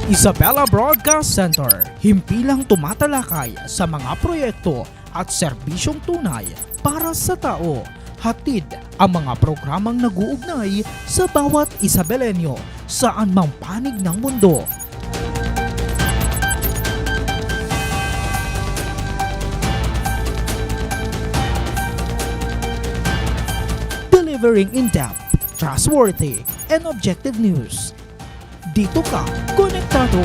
Isabela Broadcast Center, himpilang tumatalakay sa mga proyekto at serbisyong tunay para sa tao. Hatid ang mga programang nag-uugnay sa bawat Isabelenyo saan mang panig ng mundo. Delivering in-depth, trustworthy, and objective news. Dito ka, konektado!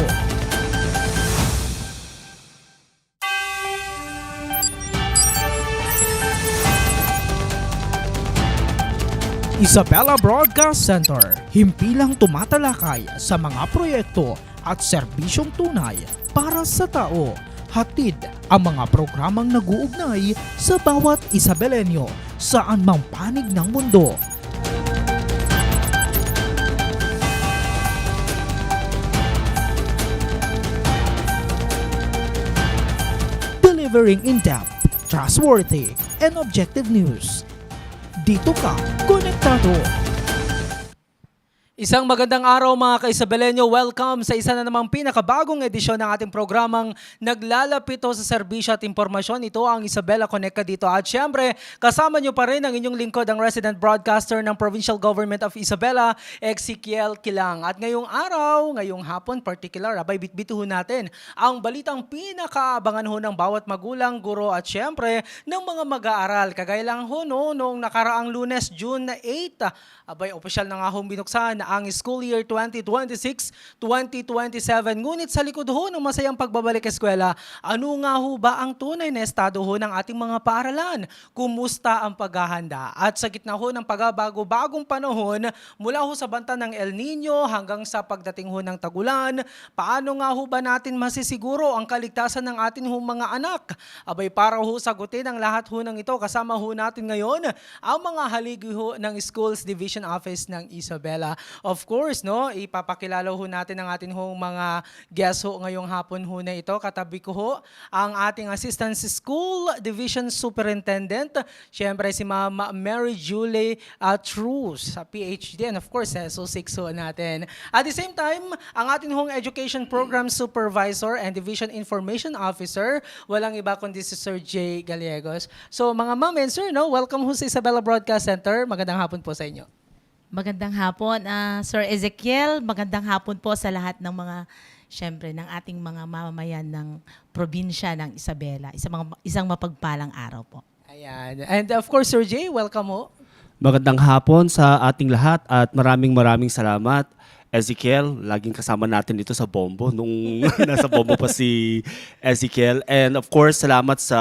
Isabela Broadcast Center, himpilang tumatalakay sa mga proyekto at serbisyong tunay para sa tao. Hatid ang mga programang nag-uugnay sa bawat Isabelenyo saan mang panig ng mundo. Delivering in-depth, trustworthy, and objective news. Dito ka, konektado! Isang magandang araw mga ka-Isabelenyo. Welcome sa isa na namang pinakabagong edisyon ng ating programang naglalapito sa serbisyo at impormasyon. Ito ang Isabela Connect dito. At syempre, kasama nyo pa rin ang inyong lingkod, ang resident broadcaster ng Provincial Government of Isabela, Ezekiel Kilang. At ngayong araw, ngayong hapon particular, abay bitbituhin natin ang balitang pinakaabangan ho ng bawat magulang, guro at syempre ng mga mag-aaral. Kagaya lang ho noong nakaraang Lunes, June 8, abay opisyal na nga hong binuksan ang school year 2026-2027. Ngunit sa likod ho ng masayang pagbabalik eskwela, ano nga ho ba ang tunay na estado ho ng ating mga paaralan? Kumusta ang paghahanda? At sa gitna ho ng pagbabago-bagong panahon, mula ho sa banta ng El Nino hanggang sa pagdating ho ng tagulan, paano nga ho ba natin masisiguro ang kaligtasan ng ating ho mga anak? Abay para ho sagutin ang lahat ho ng ito, kasama ho natin ngayon ang mga haligi ho ng Schools Division Office ng Isabela. Of course, no, ipapakilala ho natin ang ating ho mga guest ho ngayong hapon ho na ito. Katabi ko ho ang ating Assistant School Division Superintendent, syempre si Ma'am Mary Julie Truz, PhD, and of course, SO6 ho natin. At the same time, ang ating hong Education Program Supervisor and Division Information Officer, walang iba kundi si Sir J. Gallegos. So mga ma'am and sir, no, welcome ho sa Isabela Broadcast Center. Magandang hapon po sa inyo. Magandang hapon, Sir Ezekiel. Magandang hapon po sa lahat ng mga, syempre, ng ating mga mamamayan ng probinsya ng Isabela. Isang mapagpalang araw po. Ayan. And of course, Sir Jay, welcome ho. Magandang hapon sa ating lahat at maraming salamat. Ezekiel, laging kasama natin dito sa Bombo nung nasa Bombo pa si Ezekiel. And of course, salamat sa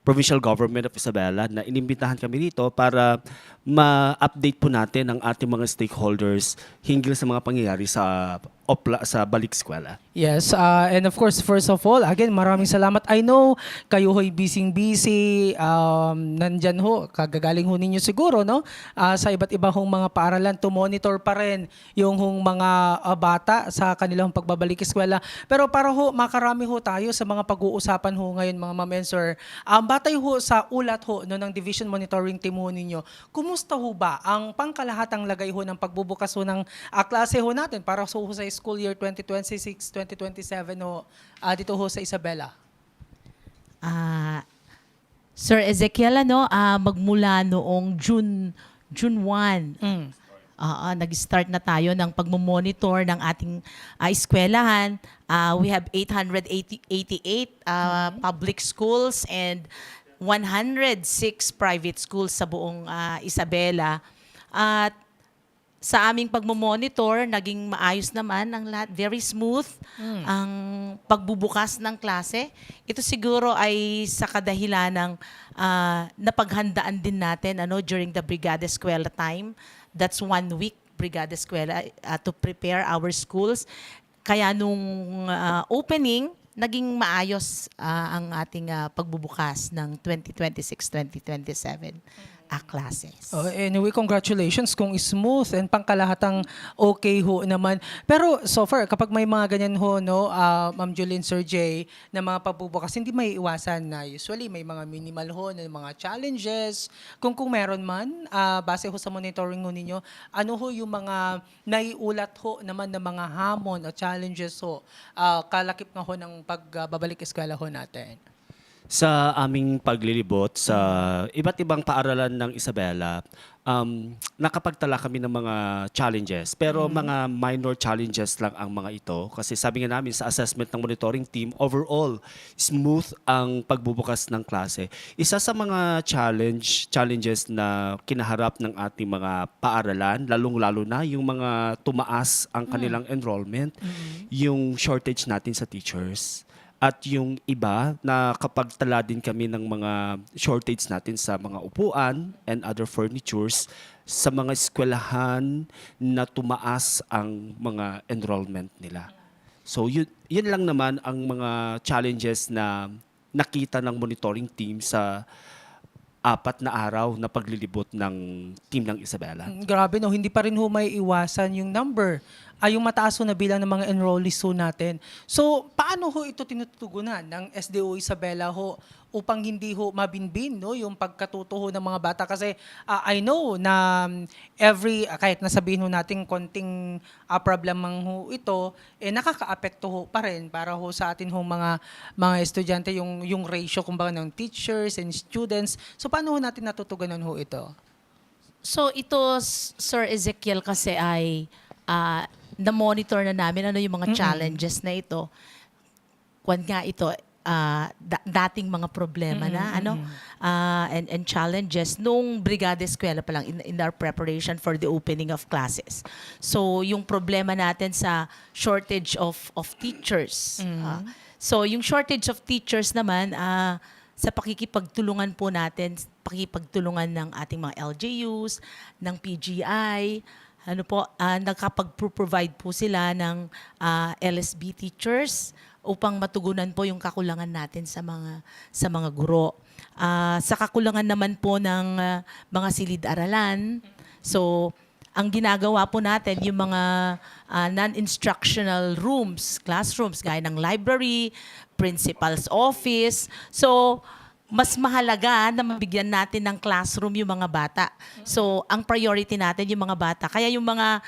Provincial Government of Isabela na inimbitahan kami dito para ma-update po natin ang ating mga stakeholders hinggil sa mga pangyayari sa balik eskwela. Yes, and of course, first of all, again, maraming salamat. I know kayo ho'y busy, nandyan ho, kagagaling ho ninyo siguro, no? Sa iba't iba hong mga paaralan to monitor pa rin yung hong mga bata sa kanilang pagbabalik eskwela. Pero para ho, makarami ho tayo sa mga pag-uusapan ho ngayon, mga ma'am and sir. Batay ho sa ulat ho no, ng Division Monitoring Team ho ninyo, kumusta ho ba ang pangkalahatang lagay ho ng pagbubukas ho ng klase ho natin para so ho sa school year 2026-2027 ho, dito ho sa Isabela? Sir Ezekiel, magmula noong June 1, nag-start na tayo ng pagmomonitor ng ating eskwelahan. We have 888 public schools and 106 private schools sa buong Isabela. At sa aming pagmomonitor, naging maayos naman ang lahat. Very smooth ang pagbubukas ng klase. Ito siguro ay sa kadahilan ng napaghandaan din natin during the Brigada Eskwela time. That's 1 week Brigada Eskwela to prepare our schools. Kaya nung opening, naging maayos ang ating pagbubukas ng 2026-2027. classes. Oh, anyway, congratulations kung smooth and pangkalahatang okay ho naman. Pero so far, kapag may mga ganyan ho, no, Ma'am Julene, Sir Jay, na mga pagbubukas, hindi may iwasan na usually may mga minimal ho na mga challenges. Kung meron man, base ho sa monitoring ho ninyo, ano ho yung mga naiulat ho naman ng mga hamon o challenges ho, kalakip nga ho ng pagbabalik eskwela ho natin? Sa aming paglilibot sa iba't ibang paaralan ng Isabela, nakapagtala kami ng mga challenges. Pero mga minor challenges lang ang mga ito. Kasi sabi nga namin sa assessment ng monitoring team, overall, smooth ang pagbubukas ng klase. Isa sa mga challenges na kinaharap ng ating mga paaralan, lalong-lalo na yung mga tumaas ang kanilang enrollment, yung shortage natin sa teachers. At yung iba na kapag tala din kami ng mga shortage natin sa mga upuan and other furnitures sa mga eskwelahan na tumaas ang mga enrollment nila. So yun lang naman ang mga challenges na nakita ng monitoring team sa 4 na araw na paglilibot ng team ng Isabela. Grabe no, hindi pa rin ho may iwasan yung number. Yung mataas ho na bilang ng mga enrollees ho natin. So, paano ho ito tinutugunan ng SDO Isabela ho upang hindi ho mabinbin no, yung pagkatuto ho ng mga bata? Kasi I know na kahit nasabihin ho natin konting problem mang ho ito, nakaka-apekto ho pa rin para ho sa atin ho mga estudyante yung ratio kumbaga ng teachers and students. So, paano ho natin natutugunan ho ito? So ito, Sir Ezekiel, kasi ay na-monitor na namin ano yung mga challenges na ito. Kwan nga ito, dating mga problema na and challenges nung Brigada Eskwela pa lang in our preparation for the opening of classes. So yung problema natin sa shortage of teachers. So yung shortage of teachers naman, sa pakikipagtulungan po natin, pakikipagtulungan ng ating mga LGUs, ng PGI, nakapag-provide po sila ng LSB teachers upang matugunan po yung kakulangan natin sa mga guro. Sa kakulangan naman po ng mga silid-aralan, so ang ginagawa po natin yung mga non-instructional rooms, classrooms, gaya ng library, principal's office. So, mas mahalaga na mabigyan natin ng classroom yung mga bata. So, ang priority natin yung mga bata. Kaya yung mga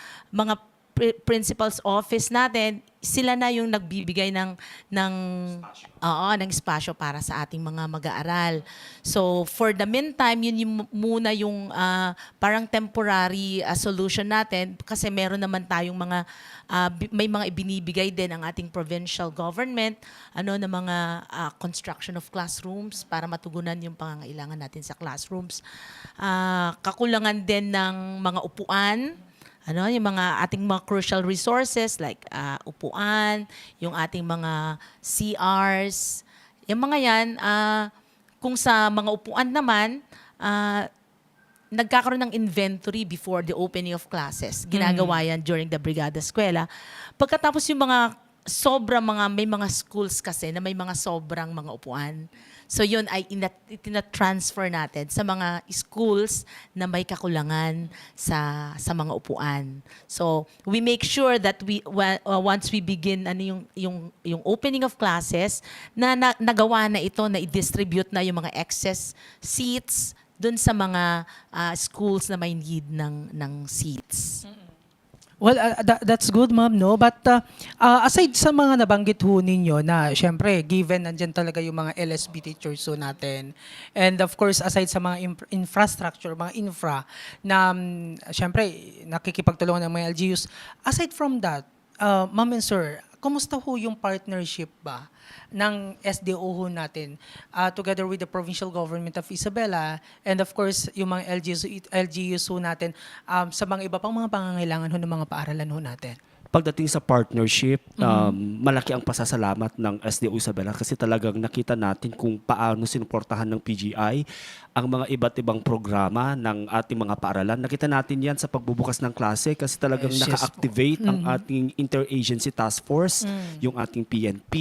principal's office natin, sila na yung nagbibigay ng espasyo para sa ating mga mag-aaral. So, for the meantime, yun muna yung parang temporary solution natin kasi meron naman tayong may mga ibinibigay din ang ating provincial government na mga construction of classrooms para matugunan yung pangangailangan natin sa classrooms. Kakulangan din ng mga upuan, yung mga ating mga crucial resources like upuan, yung ating mga CRs, yung mga yan, kung sa mga upuan naman, nagkakaroon ng inventory before the opening of classes. Ginagawa yan during the Brigada Eskwela. Pagkatapos yung may mga schools kasi na may mga sobrang mga upuan. So yun ay tina-transfer natin sa mga schools na may kakulangan sa mga upuan. So we make sure that once we begin yung opening of classes na nagawa na ito, na i-distribute na yung mga excess seats dun sa mga schools na may need ng seats. Well, that's good, ma'am, no? But aside sa mga nabanggit ho ninyo na, syempre, given nandyan talaga yung mga LSB teachers ho natin, and of course, aside sa mga infrastructure, mga infra, na syempre, nakikipagtulungan ng mga LGUs, aside from that, ma'am and sir, kumusta ho yung partnership ba ng SDO ho natin together with the provincial government of Isabela and of course yung mga LGUs ho natin sa mga iba pang mga pangangailangan ho ng mga paaralan ho natin? Pagdating sa partnership, malaki ang pasasalamat ng SDO Isabela kasi talagang nakita natin kung paano sinuportahan ng PGI ang mga iba't ibang programa ng ating mga paaralan. Nakita natin yan sa pagbubukas ng klase kasi talagang Yes, naka-activate ang ating interagency task force, yung ating PNP,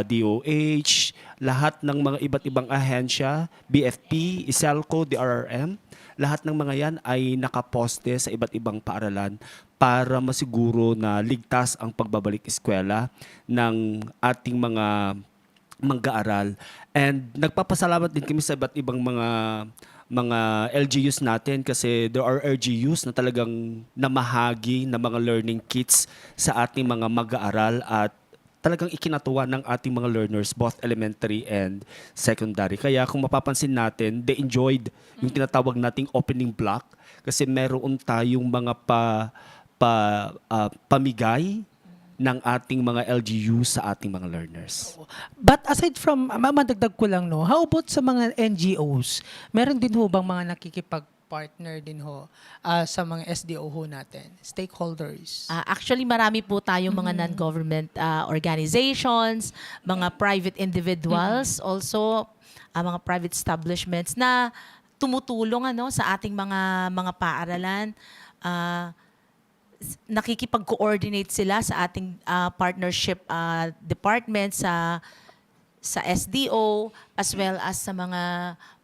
DOH, lahat ng mga iba't ibang ahensya, BFP, ISELCO, DRRM, lahat ng mga yan ay nakaposte sa iba't ibang paaralan para masiguro na ligtas ang pagbabalik eskwela ng ating mga mag-aaral. And nagpapasalamat din kami sa iba't ibang mga LGUs natin kasi there are LGUs na talagang namahagi ng mga learning kits sa ating mga mag-aaral at talagang ikinatuwa ng ating mga learners, both elementary and secondary. Kaya kung mapapansin natin, they enjoyed yung tinatawag nating opening block kasi meron tayong mga pamigay ng ating mga LGU sa ating mga learners. But aside from, madagdag ko lang, no, how about sa mga NGOs? Meron din ho bang mga nakikipag-partner din ho sa mga SDO ho natin? Stakeholders? Actually, marami po tayong mga non-government organizations, mga private individuals, also mga private establishments na tumutulong sa ating mga paaralan. Nakikipag-coordinate sila sa ating partnership department sa SDO as well as sa mga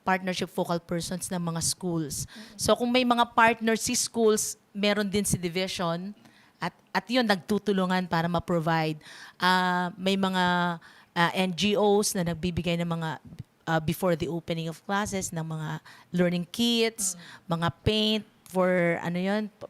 partnership focal persons ng mga schools. So kung may mga partners si schools, meron din si division at yun nagtutulungan para ma-provide. May mga NGOs na nagbibigay ng mga before the opening of classes ng mga learning kits, mga paint, for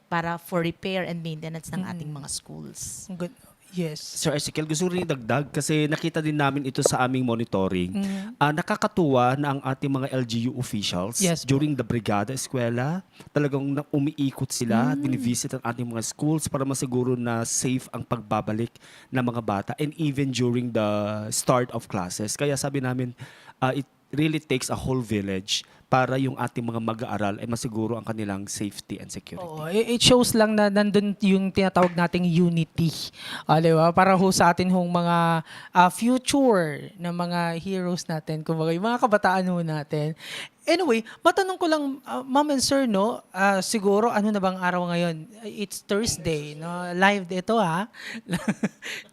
para for repair and maintenance ng ating mga schools. Good. Yes. Sir Ezekiel, gusto rin idagdag kasi nakita din namin ito sa aming monitoring. Nakakatuwa na ang ating mga LGU officials Yes po. during the Brigada Eskwela, talagang umiikot sila, dinivisit ang ating mga schools para masiguro na safe ang pagbabalik ng mga bata and even during the start of classes. Kaya sabi namin, it really takes a whole village para yung ating mga mag-aaral ay masiguro ang kanilang safety and security. Oo, it shows lang na nandun yung tinatawag nating unity. Di ba? Para ho sa atin hong mga future na mga heroes natin, kumbaga yung mga kabataan ho natin. Anyway, matanong ko lang, ma'am and sir, no, siguro ano na bang araw ngayon? It's Thursday, no? Live ito ha.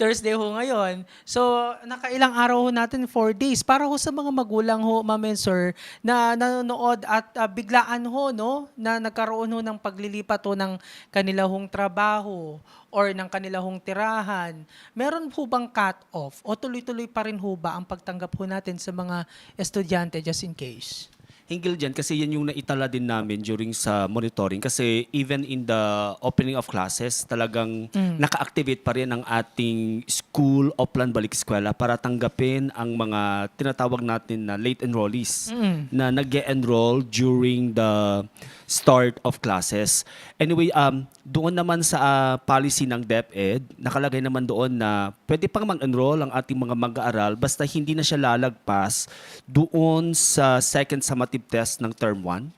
Thursday ho ngayon. So, nakailang araw ho natin, 4 days. Para ho sa mga magulang ho, ma'am and sir, na nanonood at biglaan ho, no, na nagkaroon ho ng paglilipat ho ng kanila hong trabaho or ng kanila hong tirahan. Meron ho bang cut-off o tuloy-tuloy pa rin ho ba ang pagtanggap ho natin sa mga estudyante just in case? Hinggil dyan kasi yan yung naitala din namin during sa monitoring kasi even in the opening of classes talagang naka-activate pa rin ang ating school Oplan Balik Eskwela para tanggapin ang mga tinatawag natin na late enrollees na nag-enroll during the start of classes. Anyway, doon naman sa policy ng DepEd, nakalagay naman doon na pwede pang mag-enroll ang ating mga mag-aaral basta hindi na siya lalagpas doon sa second summative test ng term 1.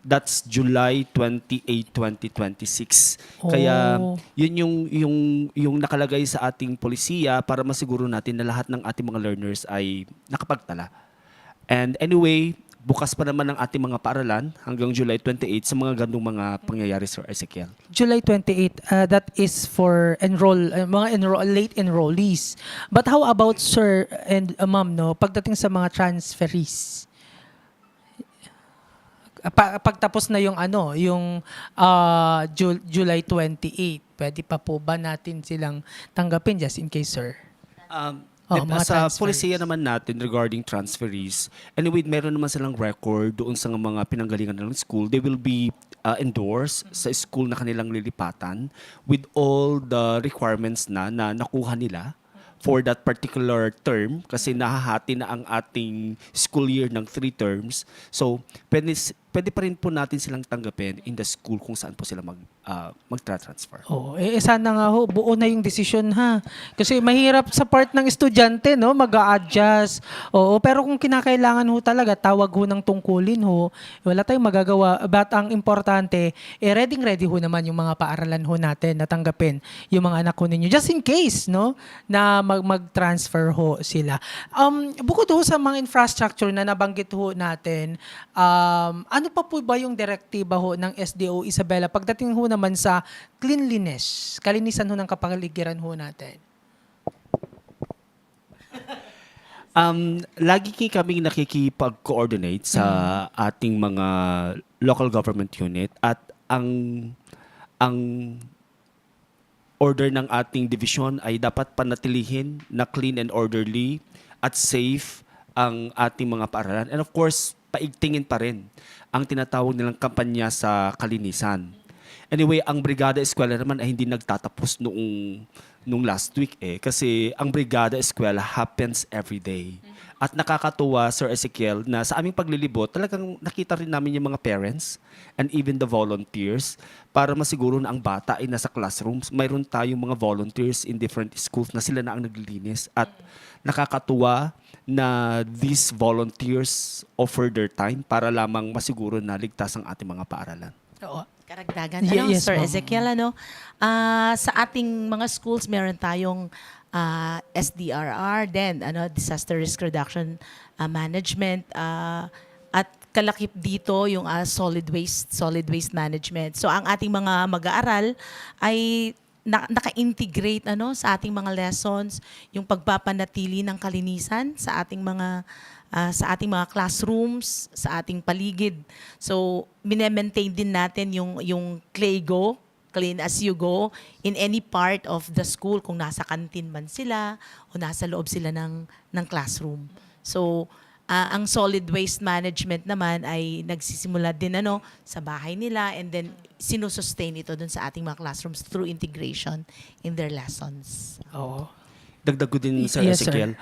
That's July 28, 2026. Kaya yun yung nakalagay sa ating polisiya para masiguro natin na lahat ng ating mga learners ay nakapagtala. And anyway, bukas pa naman ang ating mga paaralan hanggang July 28 sa mga gandong mga pangyayari, Sir Ezekiel. July 28, that is for late enrollees. But how about sir and ma'am, no, pagdating sa mga transferees? Pagtapos na yung July 28, pwede pa po ba natin silang tanggapin just in case, sir? Mga Sa transferees. polisiya naman natin regarding transferees, anyway, meron naman silang record doon sa mga pinanggalingan ng school. They will be endorsed sa school na kanilang lilipatan with all the requirements na nakuha nila for that particular term kasi nahahati na ang ating school year ng 3 terms. So, pwede pa rin po natin silang tanggapin in the school kung saan po sila magtra-transfer. Sana nga ho, buo na yung desisyon ha. Kasi mahirap sa part ng estudyante, no, mag-a-adjust. Pero kung kinakailangan ho talaga, tawag ho ng tungkulin ho, wala tayong magagawa. But ang importante, ready ho naman yung mga paaralan ho natin na tanggapin yung mga anak ho ninyo. Just in case, no, na mag-transfer ho sila. Bukod ho sa mga infrastructure na nabanggit ho natin, ano pa po ba yung direktiba ho ng SDO Isabela pagdating ho naman sa cleanliness, kalinisan ho ng kapaligiran ho natin? Lagi kaming nakikipag-coordinate sa ating mga local government unit at ang order ng ating division ay dapat panatilihin na clean and orderly at safe ang ating mga paaralan. And of course, paigtingin pa rin ang tinatawag nilang kampanya sa kalinisan. Anyway, ang Brigada Eskwela naman ay hindi nagtatapos nung last week kasi ang Brigada Eskwela happens every day. At nakakatuwa, Sir Ezekiel, na sa aming paglilibot, talagang nakita rin namin yung mga parents and even the volunteers para masiguro na ang bata ay nasa classrooms. Mayroon tayong mga volunteers in different schools na sila na ang naglilinis. At nakakatuwa na these volunteers offer their time para lamang masiguro na ligtas ang ating mga paaralan. Oo. Karagdagan. Yes, Sir ma'am. Ezekiel, sa ating mga schools, meron tayong SDRR, then Disaster Risk Reduction Management, at kalakip dito yung solid waste management. So ang ating mga mag-aaral ay naka-integrate sa ating mga lessons, yung pagpapanatili ng kalinisan sa ating mga classrooms, sa ating paligid. So, minemaintain din natin yung clean as you go, in any part of the school, kung nasa canteen man sila o nasa loob sila ng classroom. So, ang solid waste management naman ay nagsisimula din sa bahay nila, and then sinusustain ito dun sa ating mga classrooms through integration in their lessons. Oo. Dagdag ko din, Sir Yes, sir. Ezekiel,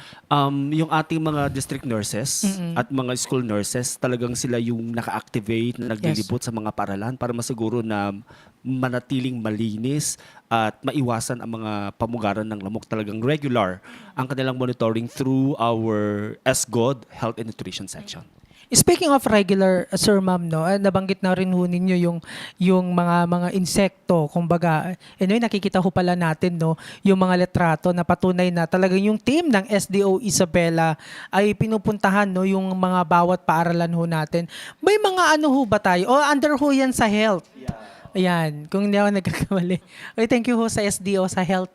yung ating mga district nurses at mga school nurses, talagang sila yung naka-activate, na naglilibot sa mga paaralan para masiguro na manatiling malinis at maiwasan ang mga pamugaran ng lamok. Talagang regular ang kanilang monitoring through our SGOD Health and Nutrition Section. Speaking of regular, Sir Ma'am, nabanggit na rin ho ninyo yung mga insekto, kumbaga, anyway, nakikita ho pala natin yung mga litrato na patunay na talagang yung team ng SDO Isabela ay pinupuntahan yung mga bawat paaralan ho natin. May mga ho ba tayo? O under ho yan sa health? Ayan, kung hindi ako nagkakamali. Okay, thank you ho sa SDO, sa health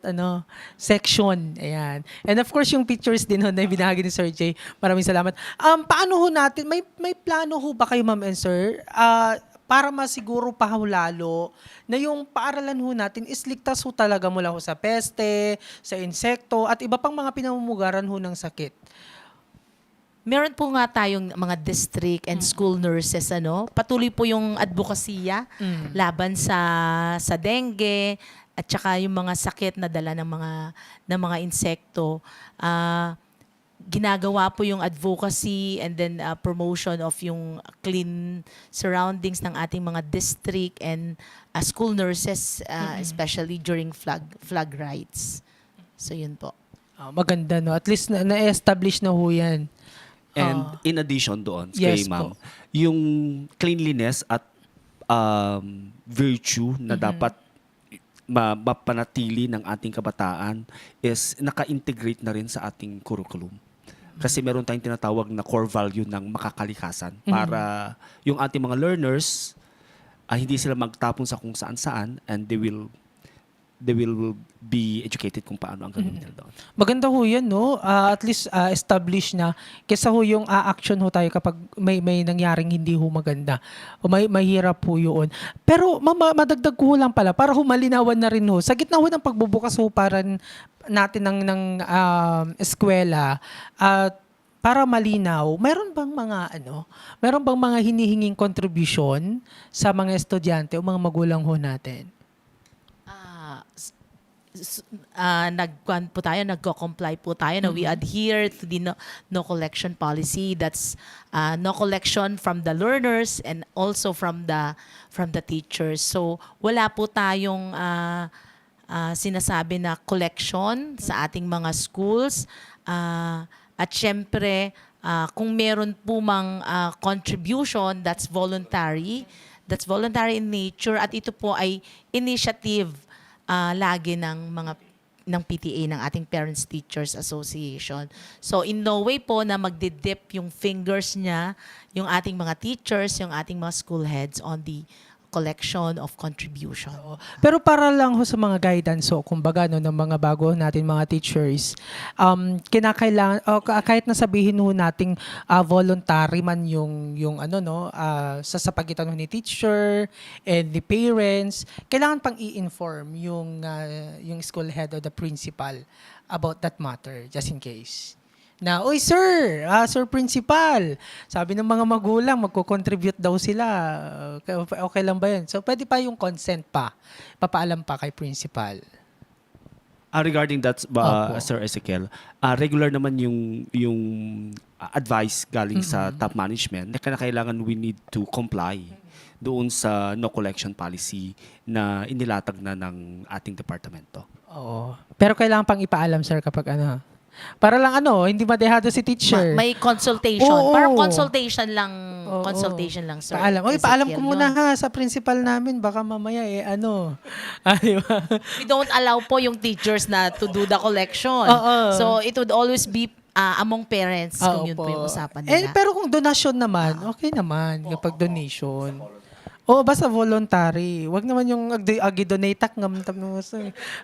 section. Ayan. And of course, yung pictures din ho na binahagi ni Sir Jay. Maraming salamat. Paano ho natin, may plano ho ba kayo, ma'am and sir, para masiguro pa ho lalo na yung paaralan ho natin is ligtas ho talaga mula ho sa peste, sa insekto, at iba pang mga pinamumugaran ho ng sakit? Meron po nga tayong mga district and school nurses, patuloy po yung advokasya laban sa dengue at saka yung mga sakit na dala ng mga insekto. Ginagawa po yung advocacy and then promotion of yung clean surroundings ng ating mga district and school nurses, especially during flag rites. So yun po. Maganda, At least na-establish na ho yan. And in addition doon, Yes kay ma'am, po. yung cleanliness at virtue na dapat mapanatili ng ating kabataan is naka-integrate na rin sa ating curriculum. Kasi meron tayong tinatawag na core value ng makakalikasan para yung ating mga learners hindi sila magtapon sa kung saan-saan, and they will be educated kung paano ang gagawin nila doon. Maganda ho yan, at least established na kesa ho yung action ho tayo kapag may nangyaring hindi ho maganda. O mahirap po yun. Pero madagdag ko ho lang pala para ho malinawan na rin ho. Sa gitna ho ng pagbubukas ho para natin ng eskwela at para malinaw, meron bang mga hinihinging contribution sa mga estudyante o mga magulang ho natin? Nagko-comply po tayo na we adhere to the no collection policy. That's no collection from the learners and also from the teachers. So wala po tayong sinasabi na collection sa ating mga schools. At syempre, kung meron po mang contribution, that's voluntary. That's voluntary in nature, at ito po ay initiative lagi ng PTA, ng ating Parents Teachers Association. So in no way po na magdidip yung fingers niya, yung ating mga teachers, yung ating mga school heads on the collection of contribution. Pero para lang ho sa mga guidance, so kumbaga no, ng mga bago natin mga teachers, kinakailangan kahit na sabihin ho nating voluntary man yung ano no, sa pagitan ho ni teacher and the parents, kailangan pang i-inform yung school head or the principal about that matter just in case. Na, oy sir, sir principal, sabi ng mga magulang, magko-contribute daw sila. Okay lang ba yun? So, pwede pa yung consent pa. Papaalam pa kay principal. Regarding that, Opo. Sir Ezekiel, regular naman yung advice galing sa top management na kailangan we need to comply doon sa no collection policy na inilatag na ng ating departamento. Oo. Pero kailangan pang ipaalam, sir, kapag ano. Para lang hindi madehado si teacher. May consultation. Oo. Parang consultation lang, Oo. sir. Paalam. Oy, paalam ko Ezekiel, muna yun. ha sa principal namin. Baka mamaya Di ba? We don't allow po yung teachers na to do the collection. Oo. So, it would always be among parents kung yun po yung usapan nila. Pero kung donasyon naman, okay naman kapag donation. Oo, basta voluntary. Wag naman yung agi-donate ngam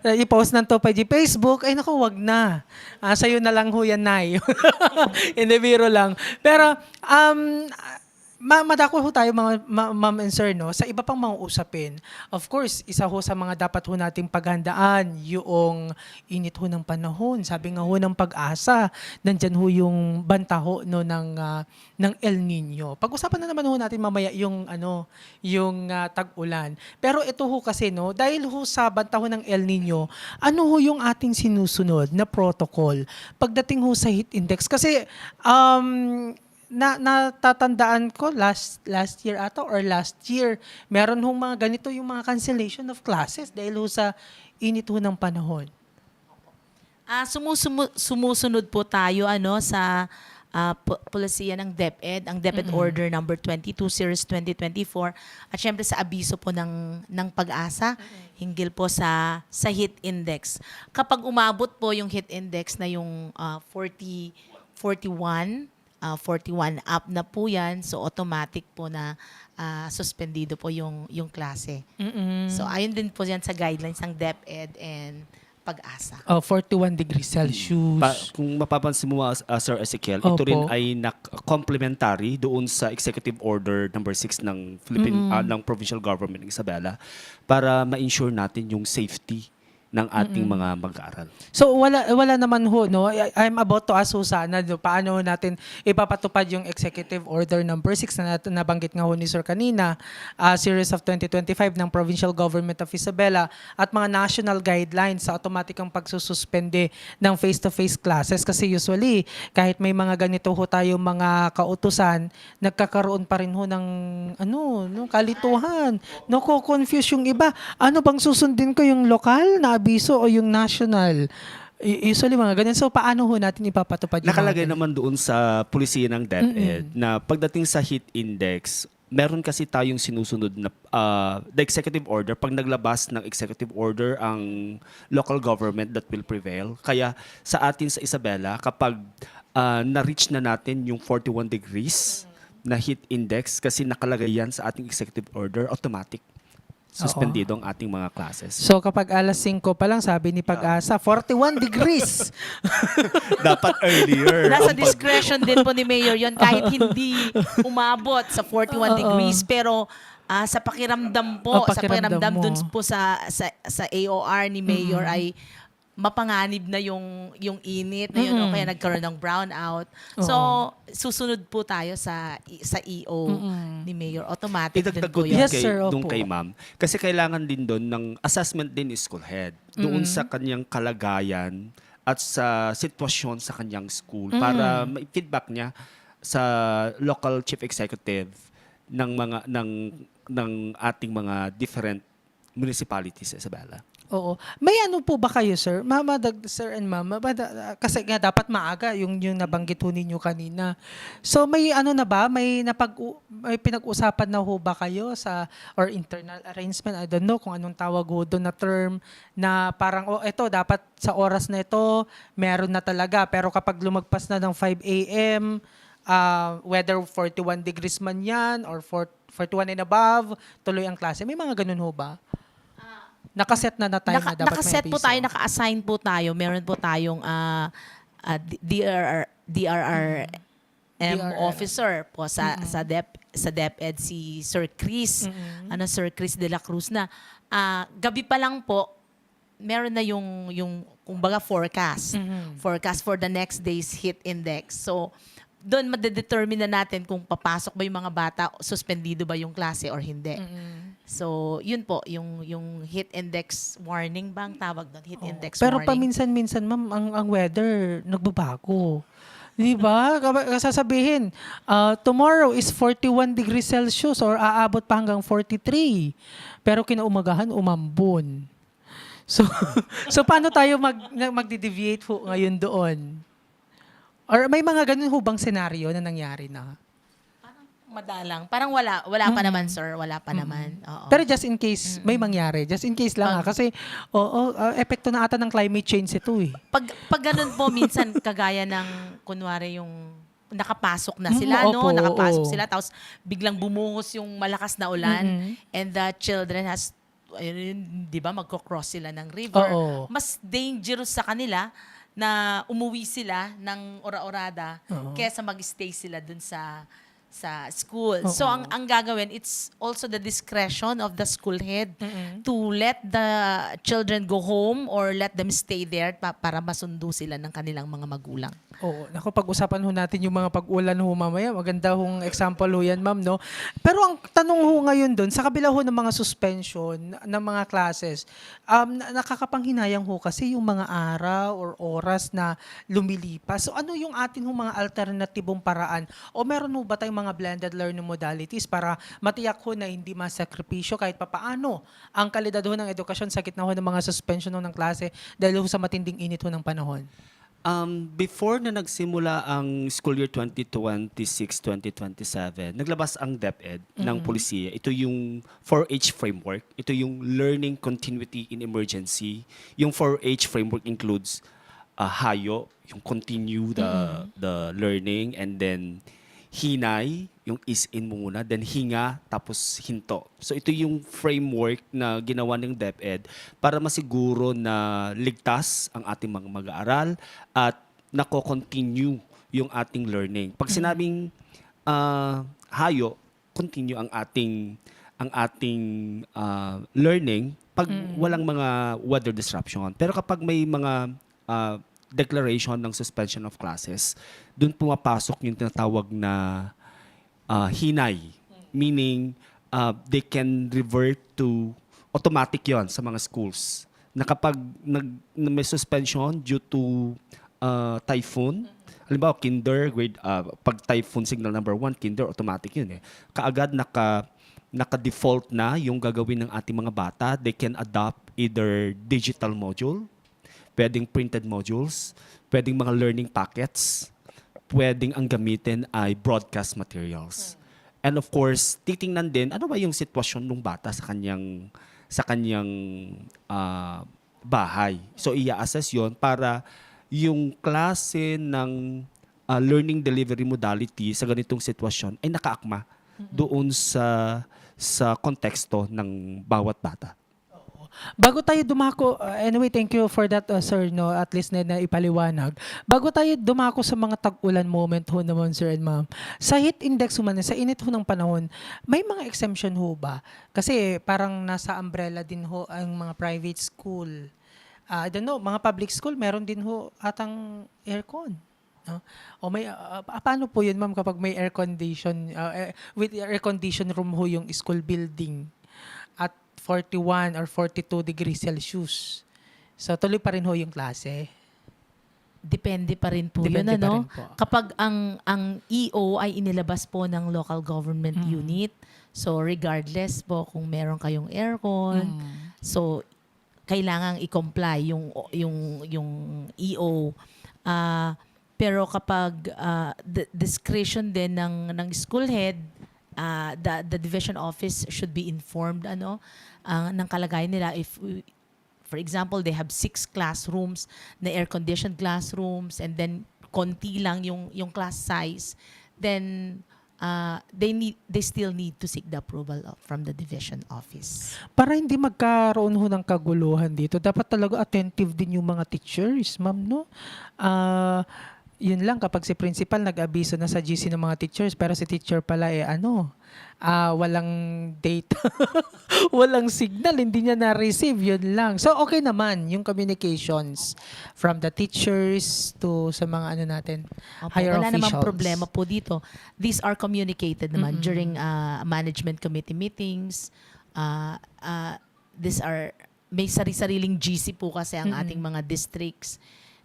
i-post ng to pa di Facebook. Ay naku, wag na. Sa'yo na lang ho yan, Nay. Hindi, biro lang. Pero, madako ho tayo mga ma'am and sir, no? Sa iba pang mga usapin. Of course, isa ho sa mga dapat ho nating paghandaan yung init ho ng panahon. Sabi nga ho ng pag-asa, nandyan ho yung banta ho no, ng El Nino. Pag-usapan na naman ho natin mamaya yung tag-ulan. Pero ito ho kasi, no, dahil ho sa banta ho ng El Nino, ano ho yung ating sinusunod na protocol pagdating ho sa heat index? Kasi, natatandaan ko last year ata or last year, meron hong mga ganito yung mga cancellation of classes dahil ho sa init ho ng panahon. Sumusunod po tayo sa polisiya ng DepEd, ang DepEd Order number 22 series 2024 at syempre sa abiso po ng pag-asa hinggil po sa heat index. Kapag umabot po yung heat index na yung 41 up na po yan, so automatic po na suspendido po yung klase. So ayun din po yan sa guidelines ng DepEd and pag-asa. 41 degrees Celsius. Kung mapapansin mo, Sir Ezekiel, Opo. ito rin ay complementary doon sa Executive Order number 6 ng ng Provincial Government ng Isabela para ma-ensure natin yung safety ng ating mga mag-aaral. So wala naman ho, no. I'm about to ask ho sana paano natin ipapatupad yung Executive Order number 6 na nabanggit nga ho ni Sir kanina, series of 2025 ng Provincial Government of Isabela at mga national guidelines sa automatikang pagsususpende ng face-to-face classes kasi usually kahit may mga ganito ho tayo mga kautusan, nagkakaroon pa rin ho ng kalituhan. Confuse yung iba. Ano bang susundin ko, yung lokal na abiso o yung national? Usually mga ganyan. So paano ho natin ipapatupad yung Nakalagay mga naman doon sa pulisiya ng DepEd na pagdating sa heat index, meron kasi tayong sinusunod na the executive order. Pag naglabas ng executive order ang local government that will prevail. Kaya sa atin sa Isabela, kapag na-reach na natin yung 41 degrees na heat index, kasi nakalagay yan sa ating executive order, automatic suspendido ang ating mga classes. So kapag alas 5 pa lang, sabi ni Pag-asa, 41 degrees. Dapat earlier. Nasa discretion din po ni Mayor yon kahit hindi umabot sa 41 degrees pero sa pakiramdam po, sa pakiramdam pakiramdam mo. dun po sa AOR ni Mayor ay mapanganib na yung init na yun o kaya nagkaroon ng brownout. So, susunod po tayo sa EO ni Mayor. Automatic din Idagdag po ko din yun. Yes, kay, sir, opo. doon kay ma'am. Kasi kailangan din doon ng assessment din ni school head. Doon sa kanyang kalagayan at sa sitwasyon sa kanyang school para ma-feedback niya sa local chief executive ng ating mga different municipalities sa Isabela. Oo. May ano po ba kayo, sir? Sir and ma'am, kasi nga dapat maaga yung nabanggit ho ninyo kanina. So may ano na ba? May pinag-usapan na ho ba kayo or internal arrangement? I don't know kung anong tawag ho doon na term na parang, eto, dapat sa oras na ito, meron na talaga. Pero kapag lumagpas na ng 5 a.m., whether 41 degrees man yan or 41 and above, tuloy ang klase. May mga ganun ho ba? Nakaset na time na dapat Nakaset may po abiso. tayo, naka-assign po tayo. Meron po tayong DRRM officer po sa DepEd, si Sir Chris. Sir Chris de la Cruz na gabi pa lang po meron na yung kumbaga forecast. Forecast for the next day's heat index. So doon madedetermine na natin kung papasok ba yung mga bata, suspendido ba yung klase or hindi. So, yun po, yung heat index warning ba ang tawag doon? Heat index Pero warning. paminsan-minsan, ma'am, ang weather nagbabago. Di ba? Sasabihin, tomorrow is 41 degrees Celsius or aabot pa hanggang 43. Pero kinaumagahan, umambon. So, so paano tayo magde-deviate po ngayon doon? Or may mga ganun hubang senaryo na nangyari na? Madalang. Parang wala pa naman, sir. Wala pa naman. Oo. Pero just in case may mangyari, just in case lang kasi epekto na ata ng climate change ito eh. Pag ganun po, minsan kagaya ng, kunwari yung nakapasok na sila, opo, nakapasok oo. sila, tapos biglang bumuhos yung malakas na ulan, and the children has, di ba, magko-cross sila ng river. Oo. Mas dangerous sa kanila na umuwi sila ng ora-orada kesa mag-stay sila dun sa school. So ang gagawin, it's also the discretion of the school head to let the children go home or let them stay there para masundo sila ng kanilang mga magulang. Oo, naku, pag-usapan ho natin yung mga pag-ulan ho mamaya. Maganda hong example ho yan, ma'am, no? Pero ang tanong ho ngayon doon, sa kabila ho ng mga suspension ng mga classes, nakakapanghinayang ho kasi yung mga araw or oras na lumilipas. So ano yung atin ho mga alternatibong paraan? O meron ho ba tayong mga blended learning modalities para matiyak ho na hindi masakripisyo kahit papaano ang kalidad ho ng edukasyon sa gitna ho ng mga suspension ho ng klase dahil ho sa matinding init ho ng panahon? Before na nagsimula ang school year 2026-2027, naglabas ang DepEd ng polisiya. Ito yung 4H framework. Ito yung Learning Continuity in Emergency. Yung 4H framework includes HAYO, yung continue the learning, and then hinay, yung is-in mo muna, then hinga, tapos hinto. So ito yung framework na ginawa ng DepEd para masiguro na ligtas ang ating mga mag-aaral at nako-continue yung ating learning. Pag sinabing hayo, continue ang ating learning pag walang mga weather disruption. Pero kapag may mga declaration ng suspension of classes, doon pumapasok yung tinatawag na hinay. Meaning, they can revert to automatic yon sa mga schools. Na kapag may suspension due to typhoon, halimbawa kinder, pag typhoon signal number 1, kinder, automatic yun eh. Kaagad naka-default na yung gagawin ng ating mga bata. They can adopt either digital module, pwedeng printed modules, pwedeng mga learning packets, pwedeng ang gamitin ay broadcast materials. And of course, titingnan din ano ba yung sitwasyon ng bata sa kanyang bahay. So i-assess 'yon para yung klase ng learning delivery modality sa ganitong sitwasyon ay nakaakma doon sa konteksto ng bawat bata. Bago tayo dumako, anyway, thank you for that, sir, no, at least na ipaliwanag. Bago tayo dumako sa mga tag-ulan moment ho naman, sir and ma'am, sa heat index ho man, sa init ho ng panahon, may mga exemption ho ba? Kasi parang nasa umbrella din ho ang mga private school. I don't know, mga public school, meron din ho atang aircon. No? O may, paano po yun, ma'am, kapag may air condition, with air condition room ho yung school building? At 41 or 42 degrees Celsius. So, tuloy pa rin ho yung klase. Depende pa rin po Depende yun, pa ano? rin po. Kapag ang EO ay inilabas po ng local government unit, so regardless po kung meron kayong aircon, so kailangang i-comply yung EO. Pero kapag discretion din ng school head, the division office should be informed ng kalagayan nila. If for example, they have 6 classrooms na air-conditioned classrooms, and then konti lang yung class size, then they still need to seek the approval from the division office. Para hindi magkaroon ho ng kaguluhan dito, dapat talaga attentive din yung mga teachers, ma'am, no? Yun lang, kapag si principal nag-abiso na sa GC ng mga teachers, pero si teacher pala walang data, walang signal, hindi niya na-receive, yun lang. So, okay naman yung communications from the teachers to sa mga natin, Opo, higher wala officials. namang problema po dito. These are communicated naman during management committee meetings. May sari-sariling GC po kasi ang ating mga districts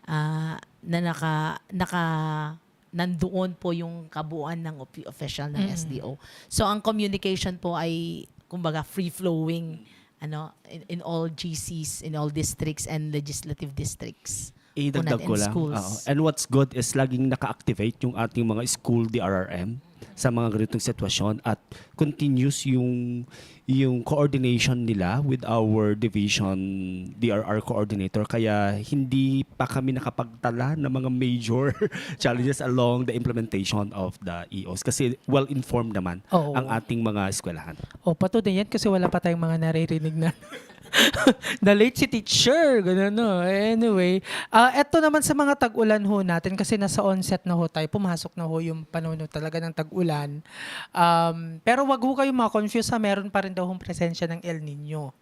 na nandoon po yung kabuuan ng official ng SDO. So ang communication po ay kumbaga free-flowing in all GCs, in all districts and legislative districts. Idagdag Unat ko and lang. schools. Oo. And what's good is laging naka-activate yung ating mga school DRRM sa mga ganitong sitwasyon at continuous yung coordination nila with our division DRR coordinator, kaya hindi pa kami nakapagtala ng mga major challenges along the implementation of the EOS kasi well-informed naman Oo. ang ating mga eskwelahan. Pato din yan kasi wala pa tayong mga naririnig na na late si teacher, gano'n, no? Anyway, eto naman sa mga tag-ulan ho natin, kasi nasa onset na ho tayo, pumasok na ho yung panahon talaga ng tag-ulan. Pero wag ho kayong ma-confuse, meron pa rin daw hong presensya ng El Nino.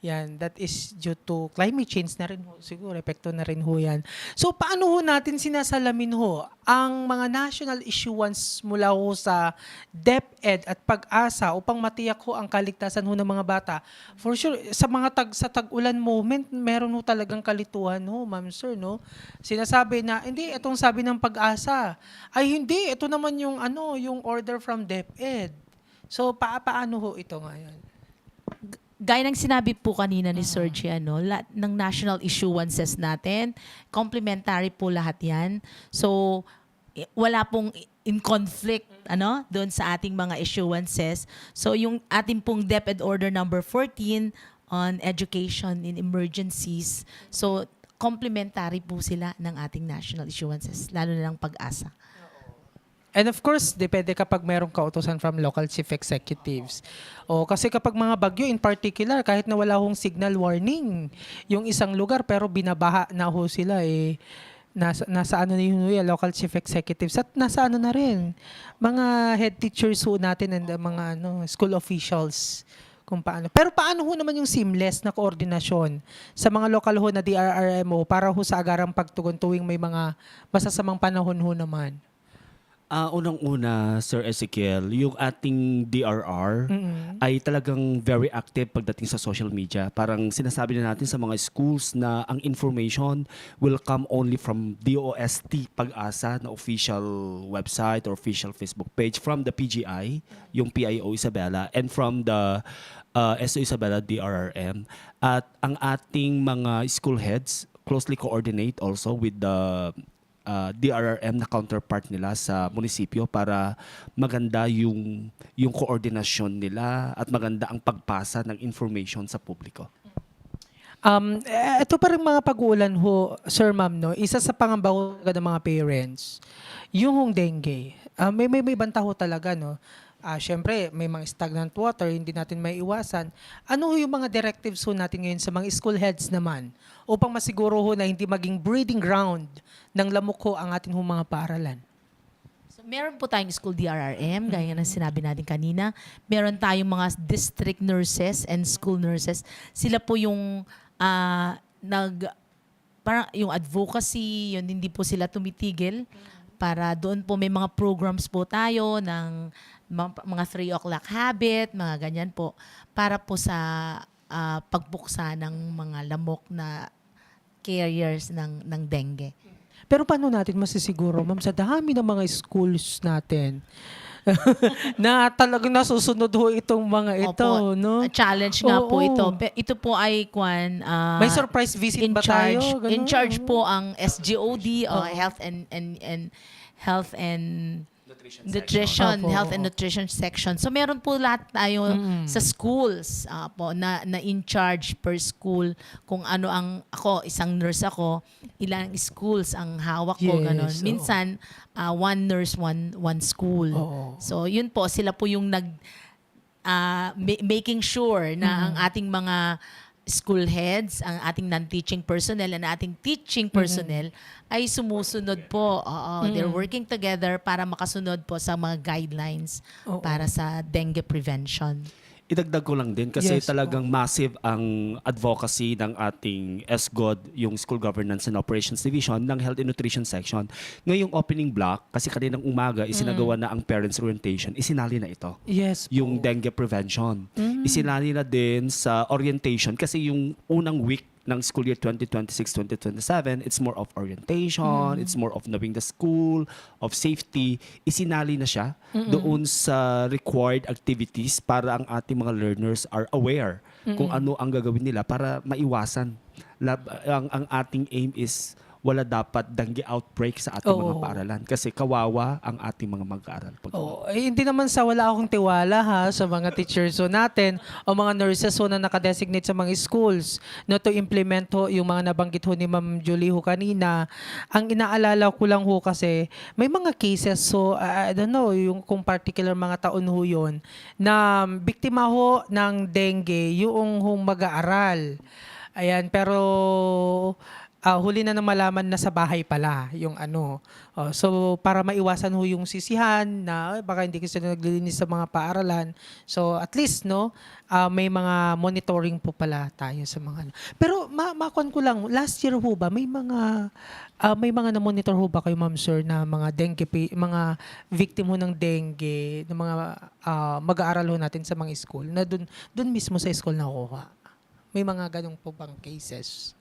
Yan, that is due to climate change na rin ho, siguro, epekto na rin ho yan. So, paano ho natin sinasalamin ho ang mga national issuance mula ho sa DepEd at Pag-asa upang matiyak ho ang kaligtasan ho ng mga bata? For sure, sa tag-ulan moment, meron ho talagang kalituhan ho, ma'am sir, no? Sinasabi na, hindi, itong sabi ng Pag-asa. Ay, hindi, ito naman yung, yung order from DepEd. So, paano ho ito ngayon? Gaya ng sinabi po kanina ni Sergio, lahat ng national issuances natin, complementary po lahat yan. So, wala pong in conflict doon sa ating mga issuances. So, yung ating pong DepEd Order number 14 on education in emergencies, so, complementary po sila ng ating national issuances, lalo na ng Pag-asa. And of course, depende kapag merong kautosan from local chief executives. Kasi kapag mga bagyo in particular, kahit na wala hong signal warning, yung isang lugar pero binabaha na ho sila nasa na yun local chief executives at nasa na rin mga head teachers ho natin and mga school officials kung paano. Pero paano ho naman yung seamless na koordinasyon sa mga lokal ho na DRRMO para ho sa agarang pagtugon tuwing may mga masasamang panahon ho naman? Unang-una, Sir Ezekiel, yung ating DRR ay talagang very active pagdating sa social media. Parang sinasabi na natin sa mga schools na ang information will come only from DOST Pag-asa na official website or official Facebook page, from the PGI, yung PIO Isabela, and from the SO Isabela DRRM. At ang ating mga school heads closely coordinate also with the DRRM na counterpart nila sa munisipyo para maganda yung koordinasyon nila at maganda ang pagpasa ng information sa publiko. Ito pa rin mga pag-uulan ho, Sir Ma'am, no? Isa sa pangamba ng mga parents, yung dengue. May banta ho talaga, no? Siyempre, may mga stagnant water, hindi natin may iwasan. Ano yung mga directives ho natin ngayon sa mga school heads naman upang masiguro ho na hindi maging breeding ground ng lamok ho ang ating mga paaralan? So, meron po tayong school DRRM, gaya ng sinabi natin kanina. Meron tayong mga district nurses and school nurses. Sila po yung parang yung advocacy, yun, hindi po sila tumitigil para doon po may mga programs po tayo ng mga 3 o'clock habit, mga ganyan po, para po sa pagbuksa ng mga lamok na carriers ng dengue. Pero paano natin masisiguro, ma'am, sa dami ng mga schools natin na talagang nasusunod ho itong mga ito, Opo, no? challenge nga po Oo. ito. Ito po ay May surprise visit ba tayo? Ganun? In charge po ang SGOD, Health and Nutrition, Opo, health and oo. nutrition section. So meron po lahat tayo sa schools po na in charge per school kung ano ang ako, isang nurse ako, ilang schools ang hawak ko, Yes, ganon. oo. Minsan one nurse, one school. Oo. So yun po, sila po yung making sure na ang ating mga school heads, ang ating non-teaching personnel, and ating teaching personnel ay sumusunod po. Oo, they're working together para makasunod po sa mga guidelines Oo. para sa dengue prevention. Idagdag ko lang din kasi Yes, talagang massive ang advocacy ng ating SGOD, yung School Governance and Operations Division ng Health and Nutrition Section. Ngayong opening block, kasi kaninang umaga, isinagawa na ang parents orientation, isinali na ito. Yes Yung po. dengue prevention. Isinali na din sa orientation kasi yung unang week ng school year 2026-2027, it's more of orientation, it's more of knowing the school, of safety. Isinali na siya doon sa required activities para ang ating mga learners are aware kung ano ang gagawin nila para maiwasan. Ang ating aim is wala dapat dengue outbreak sa ating mga Oo. paaralan kasi kawawa ang ating mga mag-aaral. Oh, hindi naman sa wala akong tiwala ha sa mga teachers so natin o mga nurses ho na nakadesignate sa mga schools no to implement ho yung mga nabanggit ho ni Ma'am Julie ho kanina. Ang inaalala ko lang ho kasi may mga cases so I don't know yung kung particular mga taon ho yun na biktima ho ng dengue yung hong mag-aaral. Ayan, pero huli na malaman na sa bahay pala yung ano. So para maiwasan ho yung sisihan na baka hindi kasi naglilinis sa mga paaralan. So at least no, may mga monitoring po pala tayo sa mga ano. Pero makon ko lang, last year ho ba may mga na-monitor ho ba kayo Ma'am Sir na mga dengue mga victim ho ng dengue, ng mga mag-aaral ho natin sa mga school na dun mismo sa school nakuha. May mga ganong po bang cases?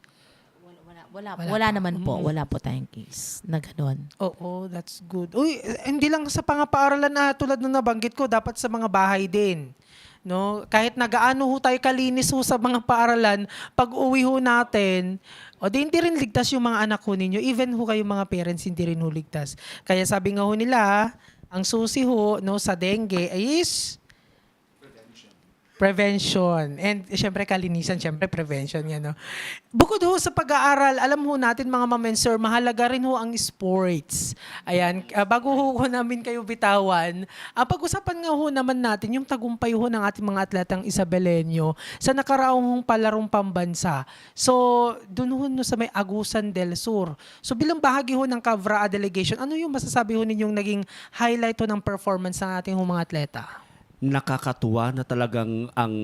Wala naman po. Wala po tayong case na gano'n. Oo, that's good. Uy, hindi lang sa paaralan na tulad ng nabanggit ko, dapat sa mga bahay din. No? Kahit nagaano ho tayo kalinis ho sa mga paaralan, pag uwi ho natin, hindi rin ligtas yung mga anak ho ninyo. Even ho kayo mga parents, hindi rin ho ligtas. Kaya sabi nga ho nila, ang susi ho no, sa dengue ay is prevention. And syempre kalinisan, syempre prevention yan. No? Bukod ho sa pag-aaral, alam ho natin mga ma'am and sir, mahalaga rin ho ang sports. Ayan, bago ho namin kayo bitawan, pag-usapan nga ho naman natin yung tagumpay ho ng ating mga atletang Isabelenyo sa nakaraang palarong pambansa. So, dun ho no, sa may Agusan del Sur. So, bilang bahagi ho ng Cavra delegation, ano yung masasabi ho ninyong naging highlight ho ng performance ng ating ho mga atleta? Nakakatuwa na talagang ang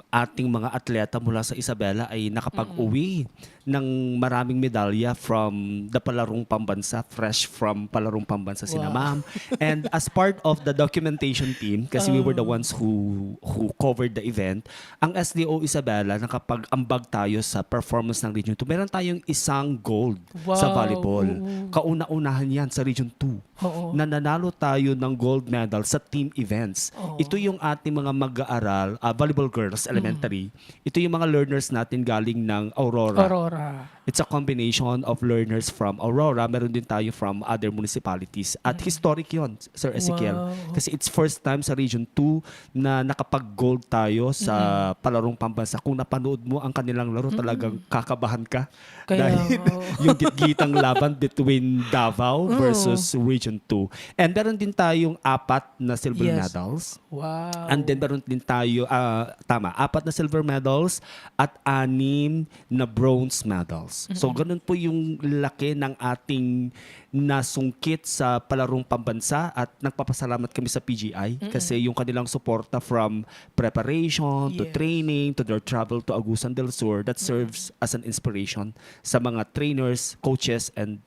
ating mga atleta mula sa Isabela ay nakapag-uwi ng maraming medalya from the palarong pambansa, fresh from palarong pambansa sina ma'am. And as part of the documentation team, kasi we were the ones who covered the event, ang SDO Isabela, nakapag-ambag tayo sa performance ng Region 2. Meron tayong isang gold sa Wow. volleyball. Kauna-unahan yan sa Region 2. Oo. Nananalo tayo ng gold medal sa team events. Oo. Ito yung ating mga mag-aaral, volleyball girls, elementary. Ito yung mga learners natin galing ng Aurora. It's a combination of learners from Aurora. Meron din tayo from other municipalities. At historic yon, Sir Ezekiel. Wow. Kasi it's first time sa Region 2 na nakapag-gold tayo sa palarong pambansa. Kung napanood mo ang kanilang laro, talagang kakabahan ka. Kaya, Dahil yung gitgitang laban between Davao versus Region 2. And meron din tayong 4 na silver Yes. medals. Wow. And then meron din tayo, 4 na silver medals at 6 na bronze medals. So ganun po yung laki ng ating nasungkit sa palarong pambansa at nagpapasalamat kami sa PGI kasi yung kanilang suporta from preparation to Yes. training to their travel to Agusan del Sur that serves as an inspiration sa mga trainers, coaches and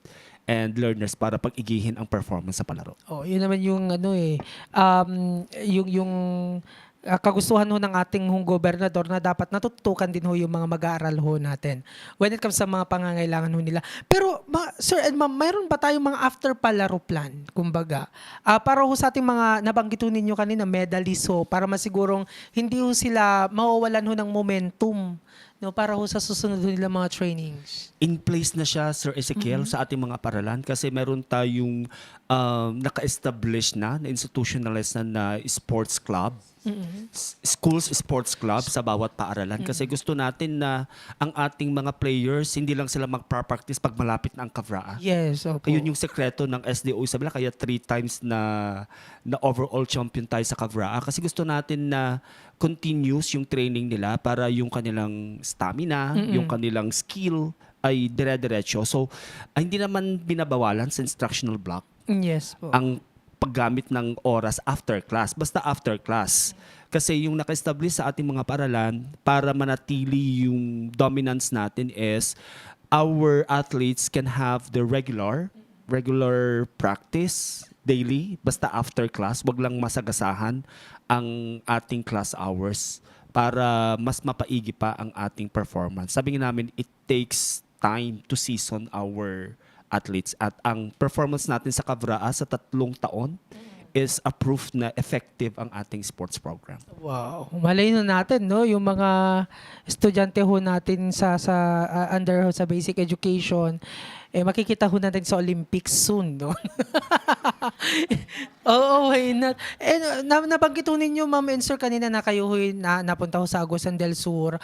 learners para pag-igihin ang performance sa palaro. Yun naman yung yung kagustuhan ho ng ating hong gobernador na dapat natutukan din ho yung mga mag-aaral ho natin when it comes sa mga pangangailangan ho nila. Pero sir and ma'am, mayroon ba tayong mga after palaro plan? Kumbaga, para ho sa ating mga nabanggit ho ninyo kanina, medalist ho, para masigurong hindi ho sila mawawalan ho ng momentum no, para ho sa susunod ho nila mga trainings? In place na siya, Sir Ezekiel, sa ating mga paralan kasi meron tayong naka-establish na institutionalized na sports club. Schools sports club sa bawat paaralan kasi gusto natin na ang ating mga players hindi lang sila magpa-practice pag malapit na ang Kavraa. Yes, opo. Ayun yung sekreto ng SDO Isabela kaya 3 times na overall champion tayo sa Kavraa kasi gusto natin na continuous yung training nila para yung kanilang stamina, yung kanilang skill ay dire-diretso. So, hindi naman binabawalan sa instructional block Yes po. ang paggamit ng oras after class. Basta after class. Kasi yung naka-establish sa ating mga paaralan para manatili yung dominance natin is our athletes can have the regular practice daily. Basta after class. Wag lang masagasahan ang ating class hours para mas mapaigi pa ang ating performance. Sabi nga namin, it takes time to season our athletes at ang performance natin sa Kavraa sa 3 taon is a proof na effective ang ating sports program. Wow. Malay na natin, no? Yung mga estudyante ho natin sa under ho sa basic education, makikita ho natin sa Olympics soon, no? Oo, why not? Nabanggit ho ninyo, Ma'am and Sir, kanina na kayo ho napunta ho sa Agusan del Sur.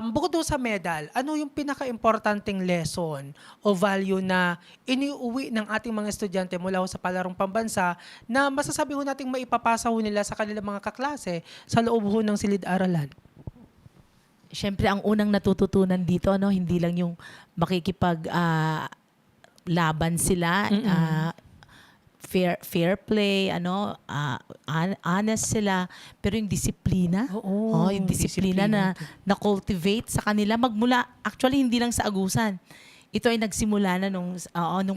Bukod ho sa medal, ano yung pinaka-importanting lesson o value na iniuwi ng ating mga estudyante mula ho sa palarong pambansa na masasabi ho nating maipapasa ho nila sa kanilang mga kaklase sa loob ho ng silid-aralan? Siyempre, ang unang natututunan dito, hindi lang yung makikipag laban sila, fair play, honest sila, pero yung disiplina, Oo, yung disiplina disiplina. na cultivate sa kanila magmula, actually hindi lang sa Agusan. Ito ay nagsimula na nung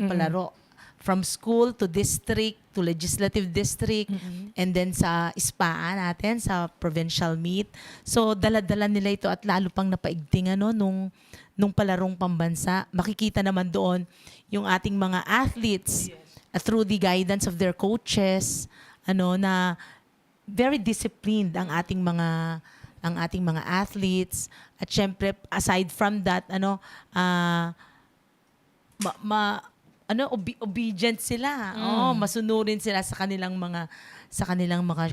palaro. From school to district to legislative district and then sa ISPA natin sa provincial meet. So dala-dala nila ito at lalo pang napaigting nung palarong pambansa. Makikita naman doon yung ating mga athletes through the guidance of their coaches na very disciplined ang ating mga athletes at syempre aside from that obedient sila. Masunurin sila sa kanilang mga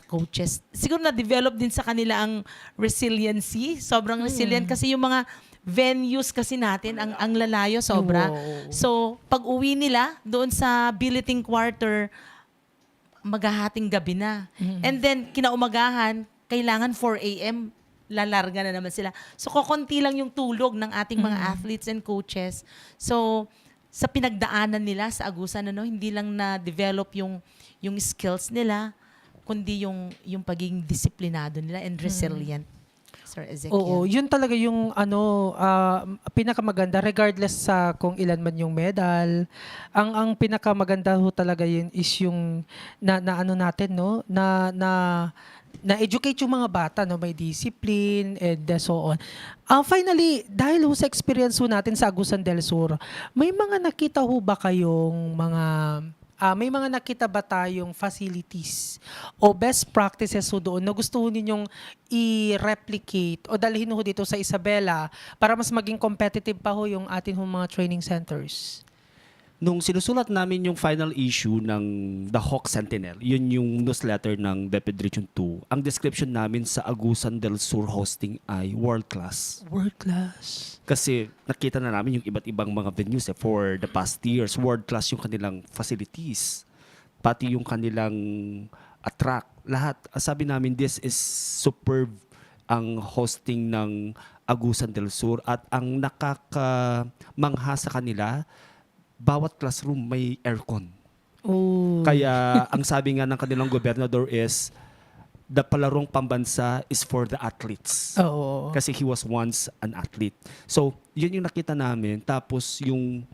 coaches. Siguro na-develop din sa kanila ang resiliency. Sobrang resilient kasi yung mga venues kasi natin ang lalayo sobra. Wow. So, pag-uwi nila doon sa billeting quarter, maghahating gabi na. And then kinaumagahan, kailangan 4 a.m. lalarga na naman sila. So, kokonti lang yung tulog ng ating mga athletes and coaches. So, sa pinagdaanan nila sa Agusan, hindi lang na-develop yung skills nila, kundi yung pagiging disiplinado nila and resilient. Sir Ezekiel. Oo, yun talaga yung pinakamaganda regardless sa kung ilan man yung medal. Ang pinakamaganda ho talaga yun is yung na-educate yung mga bata, may discipline and so on. Finally, dahil ho sa experience ho natin sa Agusan del Sur, may mga nakita ho ba kayong may mga nakita ba tayong facilities o best practices ho doon na gusto ho ninyong i-replicate o dalhin ho dito sa Isabela para mas maging competitive pa ho yung ating mga training centers? Nung sinusulat namin yung final issue ng The Hawk Sentinel, yun yung newsletter ng DepEd Region 2, ang description namin sa Agusan del Sur hosting ay world class. World class. Kasi nakita na namin yung iba't ibang mga venues for the past years. World class yung kanilang facilities. Pati yung kanilang track. Lahat. Sabi namin, this is superb ang hosting ng Agusan del Sur. At ang nakakamangha sa kanila, bawat classroom may aircon. Oh. Kaya ang sabi nga ng kanilang gobernador is, the palarong pambansa is for the athletes. Oo. Kasi he was once an athlete. So, yun yung nakita namin. Tapos, yung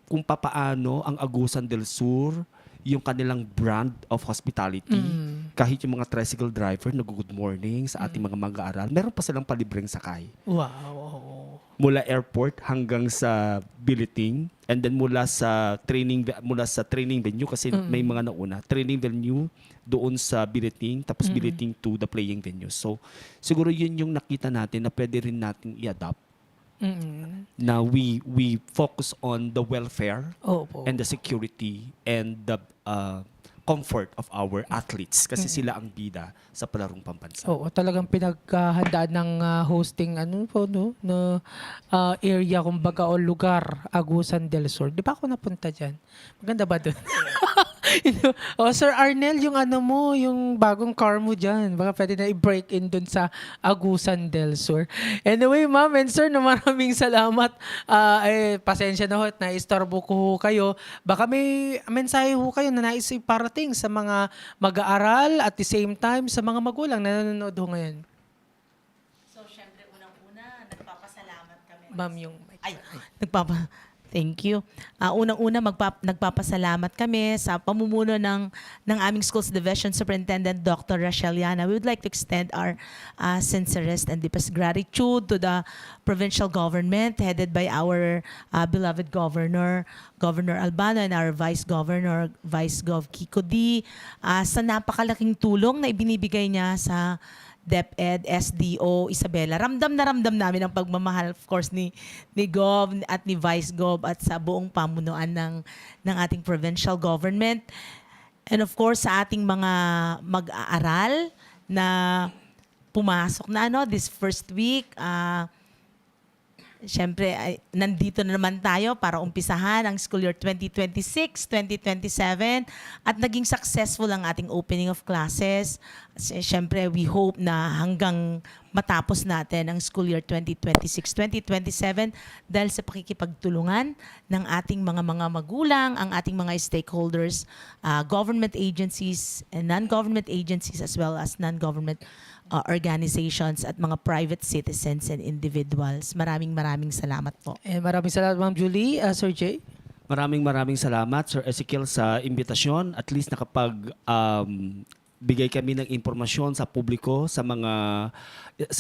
kung papaano ang Agusan del Sur, yung kanilang brand of hospitality, kahit yung mga tricycle driver, nag-good morning sa ating mga mag-aaral, meron pa silang palibreng sakay. Wow. Mula airport hanggang sa billeting. And then mula sa training venue kasi may mga nauna, training venue doon sa billeting, tapos billeting to the playing venue. So siguro yun yung nakita natin na pwede rin natin i-adapt. Na we focus on the welfare Opo. and the security and the comfort of our athletes kasi sila ang bida sa palarong pambansa. Oo, talagang pinaghahandaan ng hosting na area kumbaga o lugar, Agusan del Sur. Di ba ako napunta diyan? Maganda ba doon? Sir Arnel, yung yung bagong car mo dyan, baka pwede na i-break in dun sa Agusan del Sur. Anyway, ma'am and sir, maraming salamat. Pasensya na ho at na-istorbo ko ho kayo. Baka may mensahe ho kayo na nais iparating sa mga mag-aaral at the same time sa mga magulang na nanonood ho ngayon. So, syempre, unang-una, nagpapasalamat kami. Ma'am, yung mic. Thank you. Unang-una, nagpapasalamat kami sa pamumuno ng aming Schools Division Superintendent Dr. Rachel Yana. We would like to extend our sincerest and deepest gratitude to the provincial government headed by our beloved Governor Albano, and our Vice Governor, Vice Gov Kiko D, sa napakalaking tulong na ibinibigay niya sa DepEd, SDO, Isabela. Ramdam na ramdam namin ang pagmamahal, of course, ni Gov at ni Vice Gov at sa buong pamunuan ng ating provincial government. And of course, sa ating mga mag-aaral na pumasok na this first week, siyempre, nandito na naman tayo para umpisahan ang school year 2026-2027 at naging successful ang ating opening of classes. Siyempre, we hope na hanggang matapos natin ang school year 2026-2027 dahil sa pakikipagtulungan ng ating mga magulang, ang ating mga stakeholders, government agencies and non-government agencies as well as non-government organizations at mga private citizens and individuals. Maraming salamat po. Maraming salamat, Ma'am Julie. Sir Jay? Maraming salamat, Sir Ezekiel, sa imbitasyon. At least nakapag bigay kami ng impormasyon sa publiko sa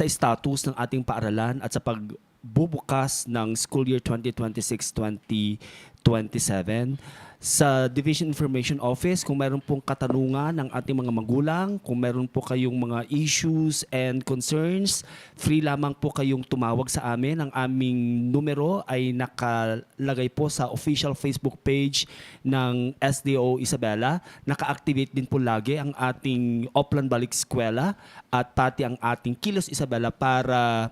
status ng ating paaralan at sa pagbubukas ng school year 2026-2027. Sa Division Information Office, kung mayroon pong katanungan ng ating mga magulang, kung mayroon po kayong mga issues and concerns, free lamang po kayong tumawag sa amin. Ang aming numero ay nakalagay po sa official Facebook page ng SDO Isabela. Naka-activate din po lagi ang ating Oplan Balik Eskwela at pati ang ating Kilos Isabela para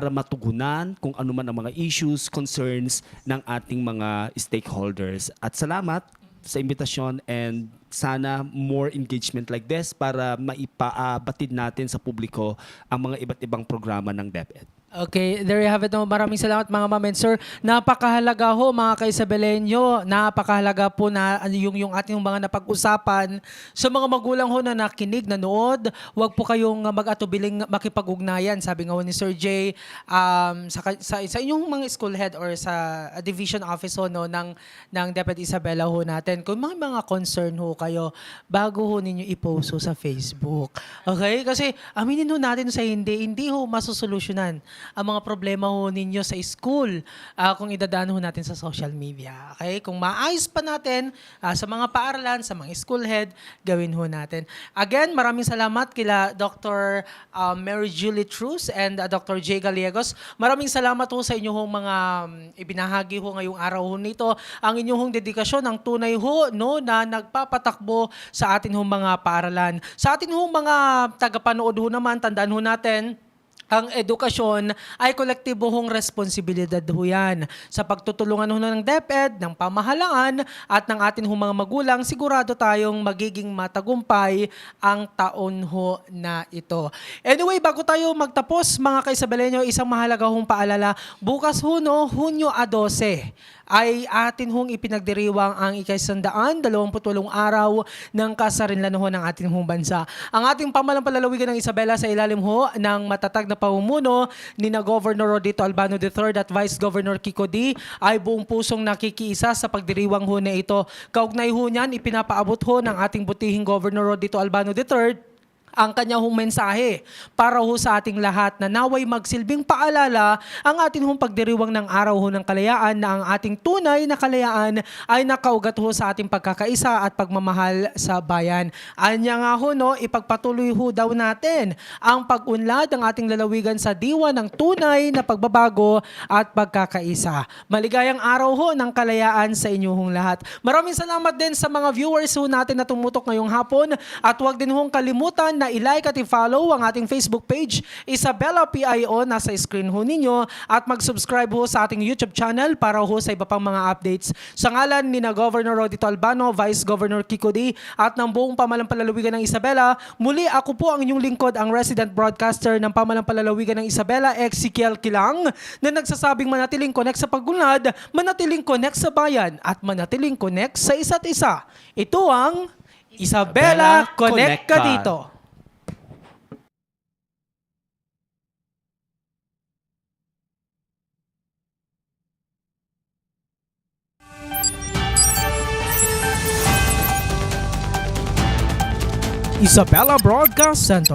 matugunan kung ano man ang mga issues, concerns ng ating mga stakeholders. At salamat sa imbitasyon and sana more engagement like this para maipaabatid natin sa publiko ang mga iba't ibang programa ng DepEd. Okay, there you have it. Maraming salamat mga ma'am and sir. Napakahalaga ho mga ka-Isabelenyo. Napakahalaga po na yung ating mga napag-usapan. Sa mga magulang ho na nakinig, nanood, huwag po kayong mag-atubiling makipag-ugnayan. Sabi nga ho ni Sir Jay, sa inyong mga school head or sa division office ho ng DepEd Isabela ho natin. Kung mga concern ho kayo, bago ho ninyo i-post ho sa Facebook. Okay? Kasi aminin ho natin sa hindi ho masusolusyonan ang mga problema ho ninyo sa school kung idadaan ho natin sa social media. Okay? Kung maayos pa natin sa mga paaralan, sa mga school head, gawin ho natin. Again, maraming salamat kila Dr. Mary Julie Truz and Dr. Jay Gallegos. Maraming salamat ho sa inyong mga ibinahagi ho ngayong araw ho nito. Ang inyong dedikasyon, ang tunay ho na nagpapatakbo sa atin ho mga paaralan. Sa atin ho mga tagapanood ho naman, tandaan ho natin, ang edukasyon ay kolektibo hong responsibilidad ho yan. Sa pagtutulungan ho ng DepEd, ng pamahalaan at ng atin ho mga magulang, sigurado tayong magiging matagumpay ang taon ho na ito. Anyway, bago tayo magtapos mga ka-Isabelenyo, isang mahalaga hong paalala. Bukas ho Hunyo 12 ay atin hong ipinagdiriwang ang ika-128 araw ng kasarinlan ho ng ating hong bansa. Ang ating pamalampalalawigan ng Isabela sa ilalim ho ng matatag na pamumuno ni na Governor Rodito Albano III at Vice Governor Kiko D ay buong pusong nakikiisa sa pagdiriwang ho na ito. Kaugnay ho niyan, ipinapaabot ho ng ating butihing Governor Rodito Albano III ang kanya hong mensahe para ho sa ating lahat na naway magsilbing paalala ang ating hong pagdiriwang ng araw ho ng kalayaan na ang ating tunay na kalayaan ay nakaugat ho sa ating pagkakaisa at pagmamahal sa bayan. Anya nga ho, no, ipagpatuloy ho daw natin ang pag-unlad ng ating lalawigan sa diwa ng tunay na pagbabago at pagkakaisa. Maligayang araw ho ng kalayaan sa inyong lahat. Maraming salamat din sa mga viewers ho natin na tumutok ngayong hapon at huwag din hong kalimutan na i-like at i-follow ang ating Facebook page, Isabela PIO, nasa screen ho ninyo, at mag-subscribe ho sa ating YouTube channel para ho sa iba pang mga updates. Sa ngalan ni na Governor Rodito Albano, Vice Governor Kiko D, at ng buong pamalampalalawigan ng Isabela, muli ako po ang inyong lingkod, ang resident broadcaster ng pamalampalalawigan ng Isabela, Ezekiel Kilang, na nagsasabing manatiling connect sa pagunlad, manatiling connect sa bayan, at manatiling connect sa isa't isa. Ito ang Isabela Connect ka dito. Isabela Broadcast Center.